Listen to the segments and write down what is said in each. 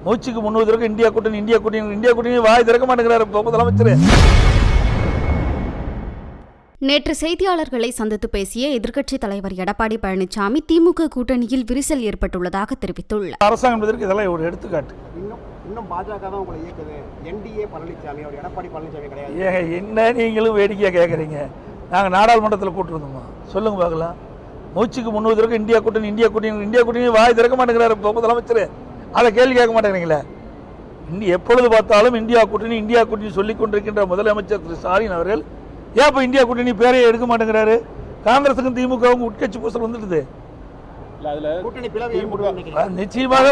மூச்சுக்கு 30 தடவை இந்தியா கூட்டணி வாய் திறக்க மாட்டேங்கிறாரு முதலமைச்சர். நேற்று செய்தியாளர்களை சந்தித்து பேசிய எதிர்க்கட்சித் தலைவர் எடப்பாடி பழனிசாமி திமுக கூட்டணியில் விரிசல் ஏற்பட்டுள்ளதாக தெரிவித்துள்ளார். அரசாங்கம் இதெல்லாம் ஒரு எடுத்துக்காட்டு. இன்னும் பாஜக தான் உங்களை இயக்குது. என்டிஏ பழனிசாமி, அவர் எடப்பாடி பழனிசாமி கிடையாது. ஏங்க என்ன நீங்களும் வேடிக்கையாக கேட்குறீங்க? நாங்கள் நாடாளுமன்றத்தில் கூட்டிருந்தோமா? சொல்லுங்க பார்க்கலாம். மூச்சுக்கு 30 தடவை இந்தியா கூட்டணி வாய் திறக்க மாட்டேங்கிறாரு முதலமைச்சர். அதை கேள்வி கேட்க மாட்டேங்கிறீங்களே. எப்பொழுது பார்த்தாலும் இந்தியா கூட்டணி சொல்லிக் கொண்டிருக்கின்ற முதலமைச்சர் திரு ஸ்டாலின் அவர்கள் ஏன் இப்போ இந்தியா கூட்டணி பேரையே எடுக்க மாட்டேங்கிறாரு? காங்கிரஸுக்கும் திமுகவும் உட்கட்சி பூசல் வந்துடுது. நிச்சயமாக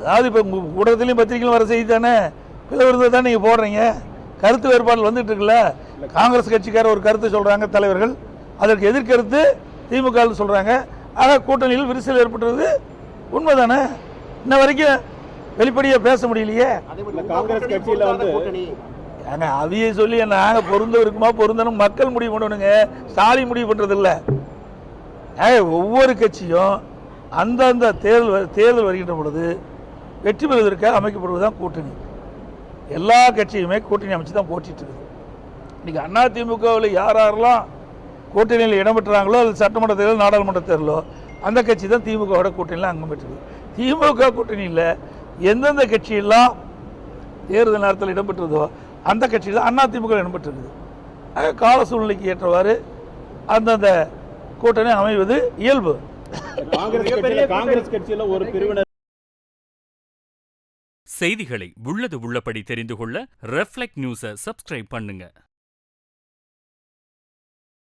அதாவது இப்போ ஊடகத்திலையும் பத்திரிகையிலும் வர செய்தி தானே பிளவுறது தான் நீங்கள் போடுறீங்க. கருத்து வேறுபாடு வந்துட்டு இருக்குல்ல. காங்கிரஸ் கட்சிக்கார ஒரு கருத்து சொல்றாங்க தலைவர்கள், அதற்கு எதிர்கருத்து திமுக சொல்றாங்க. ஆக கூட்டணியில் விரிசல் ஏற்பட்டுறது உண்மைதானே? இன்ன வரைக்கும் வெளிப்படையா பேச முடியலையே. காங்கிரஸ் கட்சியில வந்து அதையே சொல்லி நாங்க பொருந்த இருக்குமா பொருந்தனும் மக்கள் முடிவு பண்ணணுங்க. ஸ்டாலின் முடிவு பண்றது இல்ல. ஒவ்வொரு கட்சியும் அந்தந்த தேர்தல் வருகின்ற பொழுது வெற்றி பெறுவதற்காக அமைக்கப்படுவதுதான் கூட்டணி. எல்லா கட்சியுமே கூட்டணி அமைச்சு தான் போட்டிட்டு இருக்குது. இன்னைக்கு அதிமுகவில் யாரெல்லாம் கூட்டணியில் இடம்பெற்றாங்களோ அது சட்டமன்ற தேர்தல் நாடாளுமன்ற தேர்தலோ அந்த கட்சி தான் திமுகவோட கூட்டணியில் அங்கம் பெற்றது. திமுக கூட்டணியில் எந்தெந்த கட்சியெல்லாம் தேர்தல் நேரத்தில் இடம்பெற்றதோ அந்த கட்சியில் தான் அதிமுக இடம்பெற்றிருக்குது. கால சூழ்நிலைக்கு ஏற்றவாறு அந்தந்த கூட்டணி அமைவது இயல்பு. காங்கிரஸ் கட்சியில் ஒரு பிரிவினர். செய்திகளை உள்ளது உள்ளபடி தெரிந்து கொள்ள ரெஃப்ளெக்ட் நியூஸை சப்ஸ்கிரைப் பண்ணுங்க.